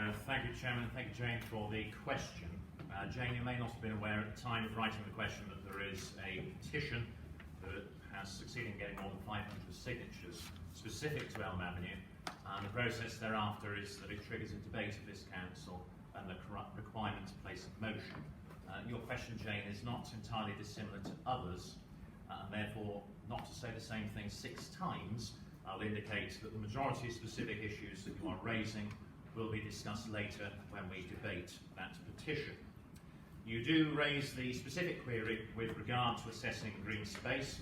Thank you, Chairman, and thank you, Jane, for the question. Jane, you may not have been aware at the time of writing the question that there is a petition that has succeeded in getting more than 500 signatures specific to Elm Avenue, and the process thereafter is that it triggers a debate of this council and the requirement to place a motion. Your question, Jane, is not entirely dissimilar to others, and therefore, not to say the same thing 6 times, I'll indicate that the majority of specific issues that you are raising will be discussed later when we debate that petition. You do raise the specific query with regard to assessing green space,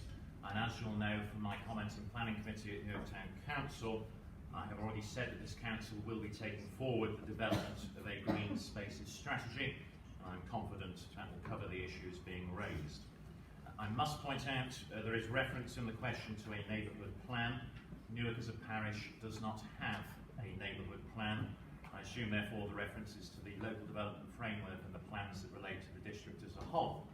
and as you'll know from my comments in Planning Committee at Newark Town Council, I have already said that this council will be taking forward the development of a green spaces strategy, and I'm confident that will cover the issues being raised. I must point out there is reference in the question to a neighbourhood plan. Newark as a parish does not have a neighbourhood plan. I assume therefore the reference is to the local development framework and the plans that relate to the district as a whole.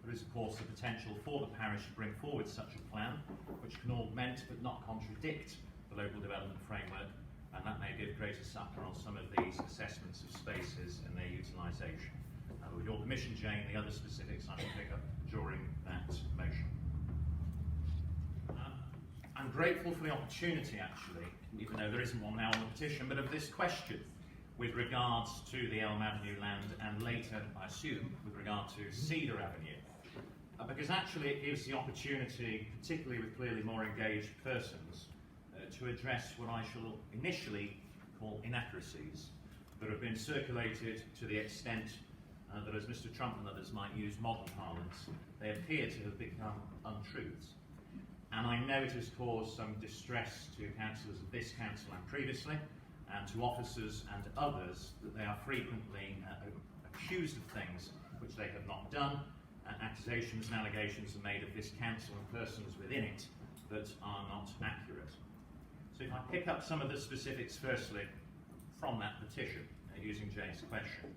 There is of course the potential for the parish to bring forward such a plan which can augment but not contradict the local development framework, and that may give greater succour on some of these assessments of spaces and their utilisation. With your permission, Jane, the other specifics I shall pick up during that motion. I'm grateful for the opportunity, actually, even though there isn't one now on the petition, but of this question with regards to the Elm Avenue land and later, I assume, with regard to Cedar Avenue. Because actually it gives the opportunity, particularly with clearly more engaged persons, to address what I shall initially call inaccuracies that have been circulated to the extent that, as Mr. Trump and others might use modern parlance, they appear to have become untruths. And I know it has caused some distress to councillors of this council and previously, and to officers and others, that they are frequently accused of things which they have not done, and accusations and allegations are made of this council and persons within it that are not accurate. So if I pick up some of the specifics firstly from that petition, using Jane's question,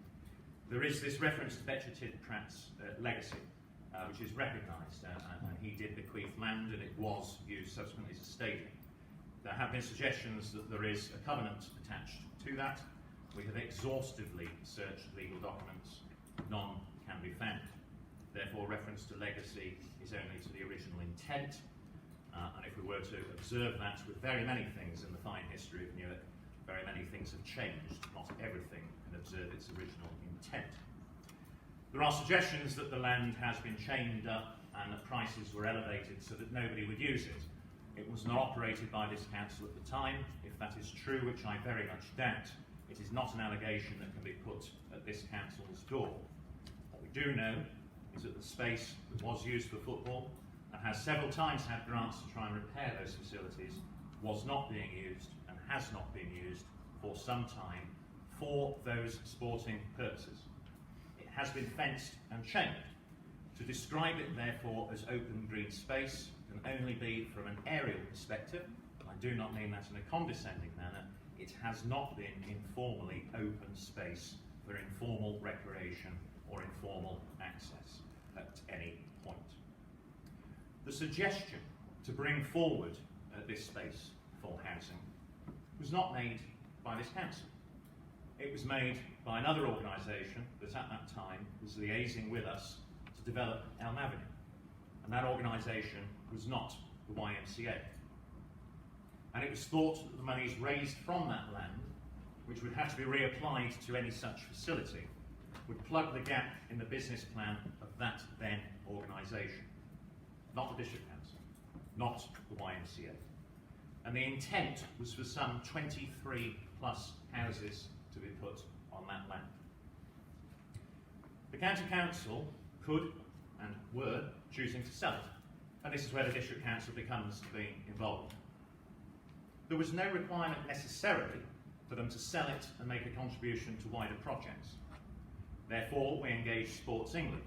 there is this reference to Betcha Pratt's legacy, which is recognised, and he did bequeath land and it was used subsequently as a stadium. There have been suggestions that there is a covenant attached to that. We have exhaustively searched legal documents, none can be found. Therefore, reference to legacy is only to the original intent, and if we were to observe that with very many things in the fine history of Newark, very many things have changed, not everything can observe its original intent. There are suggestions that the land has been chained up and that prices were elevated so that nobody would use it. It was not operated by this council at the time. If that is true, which I very much doubt, it is not an allegation that can be put at this council's door. What we do know is that the space that was used for football and has several times had grants to try and repair those facilities was not being used and has not been used for some time for those sporting purposes. It has been fenced and chained. To describe it therefore as open green space can only be from an aerial perspective. I do not mean that in a condescending manner. It has not been informally open space for informal recreation or informal access at any point. The suggestion to bring forward this space for housing was not made by this council. It was made by another organisation that at that time was liaising with us to develop Elm Avenue, and that organisation was not the YMCA. And it was thought that the monies raised from that land, which would have to be reapplied to any such facility, would plug the gap in the business plan of that then organisation, not the District Council, not the YMCA. And the intent was for some 23 plus houses to be put on that land. The County Council could and were choosing to sell it, and this is where the District Council becomes to be involved. There was no requirement necessarily for them to sell it and make a contribution to wider projects. Therefore, we engaged Sports England,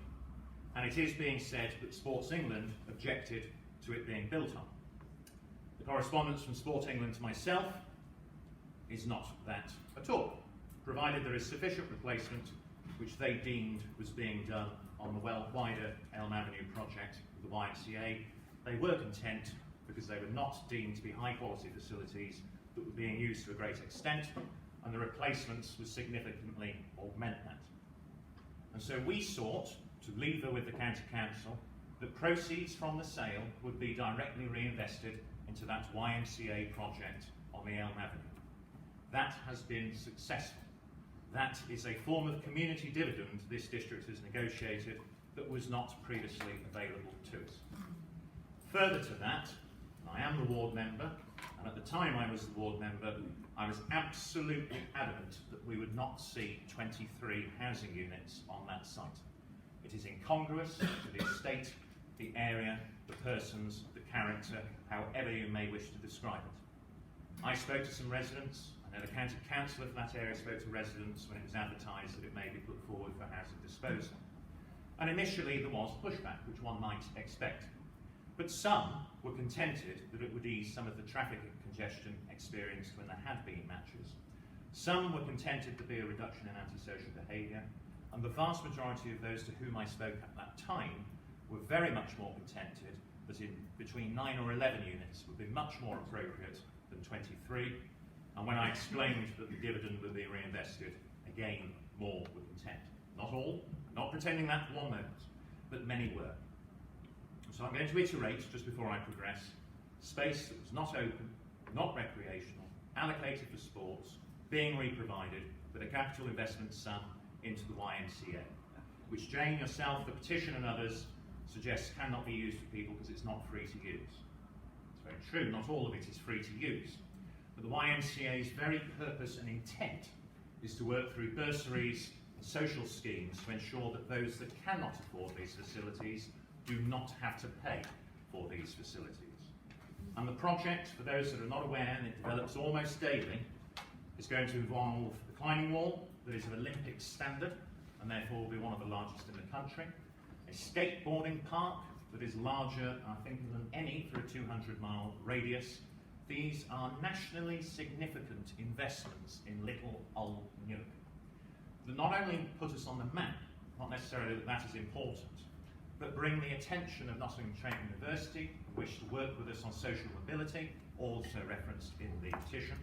and it is being said that Sports England objected to it being built on. The correspondence from Sport England to myself is not that at all, provided there is sufficient replacement which they deemed was being done on the wider Elm Avenue project with the YMCA. They were content because they were not deemed to be high quality facilities that were being used to a great extent, and the replacements would significantly augment that. And so we sought to lever with the County Council that proceeds from the sale would be directly reinvested into that YMCA project on the Elm Avenue. That has been successful. That is a form of community dividend this district has negotiated that was not previously available to us. Further to that, I am the ward member, and at the time I was the ward member, I was absolutely adamant that we would not see 23 housing units on that site. It is incongruous to the estate, the area, the persons, the character, however you may wish to describe it. I spoke to some residents. I know the County Council for that area spoke to residents when it was advertised that it may be put forward for housing disposal. And initially there was pushback, which one might expect. But some were contented that it would ease some of the traffic congestion experienced when there had been matches. Some were contented to be a reduction in antisocial behaviour, and the vast majority of those to whom I spoke at that time were very much more contented that in between 9 or 11 units would be much more appropriate than 23. And when I explained that the dividend would be reinvested, again, more were content. Not all, not pretending that for one moment, but many were. So I'm going to iterate, just before I progress, space that was not open, not recreational, allocated for sports, being re-provided with a capital investment sum into the YMCA, which Jane, yourself, the petition and others suggest cannot be used for people because it's not free to use. It's very true, not all of it is free to use. But the YMCA's very purpose and intent is to work through bursaries and social schemes to ensure that those that cannot afford these facilities do not have to pay for these facilities. And the project, for those that are not aware, and it develops almost daily, is going to involve a climbing wall that is of Olympic standard and therefore will be one of the largest in the country, a skateboarding park that is larger, I think, than any for a 200-mile radius. These are nationally significant investments in little old Newark that not only put us on the map, not necessarily that that is important, but bring the attention of Nottingham Trent University, who wish to work with us on social mobility, also referenced in the petition,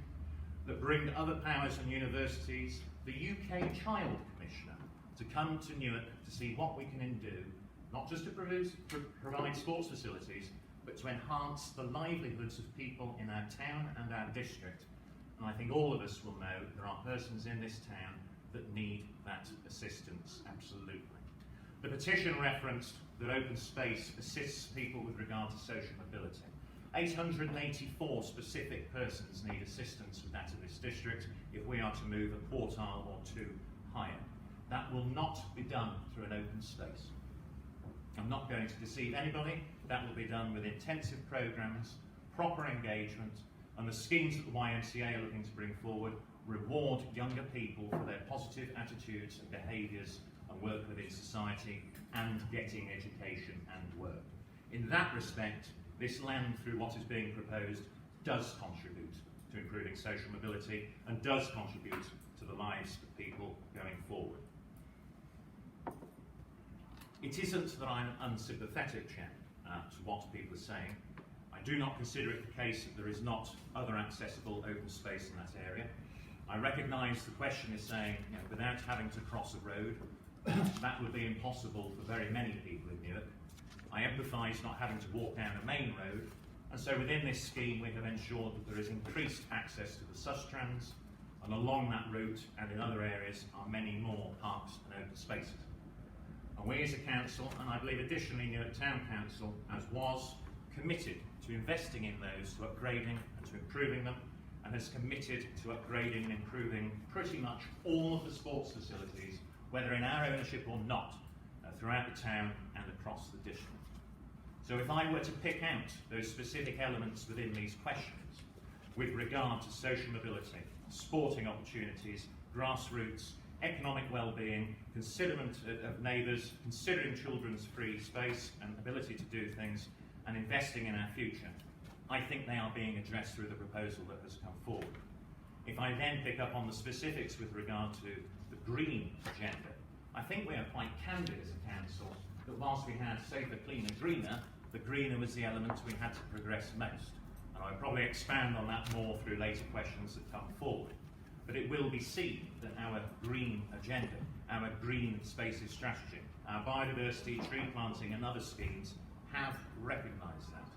that bring other powers and universities, the UK Child Commissioner, to come to Newark to see what we can do, not just to provide sports facilities, but to enhance the livelihoods of people in our town and our district. And I think all of us will know there are persons in this town that need that assistance, absolutely. The petition referenced that open space assists people with regard to social mobility. 884 specific persons need assistance with that in this district if we are to move a quartile or two higher. That will not be done through an open space. I'm not going to deceive anybody. That will be done with intensive programmes, proper engagement, and the schemes that the YMCA are looking to bring forward reward younger people for their positive attitudes and behaviours and work within society and getting education and work. In that respect, this land, through what is being proposed, does contribute to improving social mobility and does contribute to the lives of people going forward. It isn't that I'm unsympathetic, Chair, to what people are saying. I do not consider it the case that there is not other accessible open space in that area. I recognise the question is saying, without having to cross a road, that would be impossible for very many people in Newark. I empathise not having to walk down a main road, and so within this scheme we have ensured that there is increased access to the Sustrans, and along that route and in other areas are many more parks and open spaces. And we as a council, and I believe additionally Newark Town Council, as was, committed to investing in those, to upgrading and to improving them, and has committed to upgrading and improving pretty much all of the sports facilities, whether in our ownership or not, throughout the town and across the district. So if I were to pick out those specific elements within these questions with regard to social mobility, sporting opportunities, grassroots, economic well-being, considerment of neighbours, considering children's free space and ability to do things, and investing in our future, I think they are being addressed through the proposal that has come forward. If I then pick up on the specifics with regard to the green agenda, I think we are quite candid as a council that whilst we had safer, cleaner, greener, the greener was the element we had to progress most. And I'll probably expand on that more through later questions that come forward. But it will be seen that our green agenda, our green spaces strategy, our biodiversity, tree planting and other schemes have recognised that.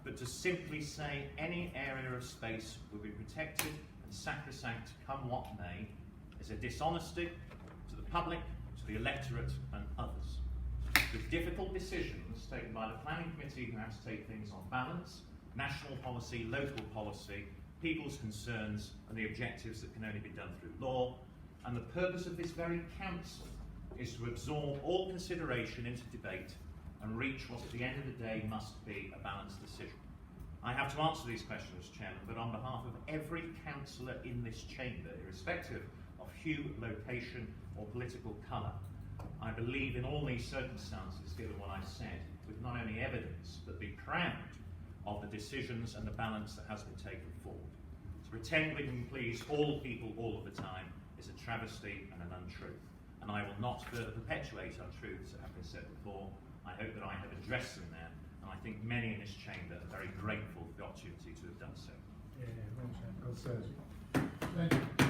But to simply say any area of space will be protected and sacrosanct come what may is a dishonesty to the public, to the electorate and others. With difficult decisions taken by the planning committee who have to take things on balance, national policy, local policy, people's concerns and the objectives that can only be done through law, and the purpose of this very council is to absorb all consideration into debate and reach what at the end of the day must be a balanced decision. I have to answer these questions, Chairman, but on behalf of every councillor in this chamber, irrespective of hue, location or political colour, I believe in all these circumstances, given what I said, with not only evidence, but be proud of the decisions and the balance that has been taken forward. To pretend we can please all people all of the time is a travesty and an untruth, and I will not further perpetuate untruths that have been said before. I hope that I have addressed them there, and I think many in this chamber are very grateful for the opportunity to have done so. Yeah, well said. Thank you.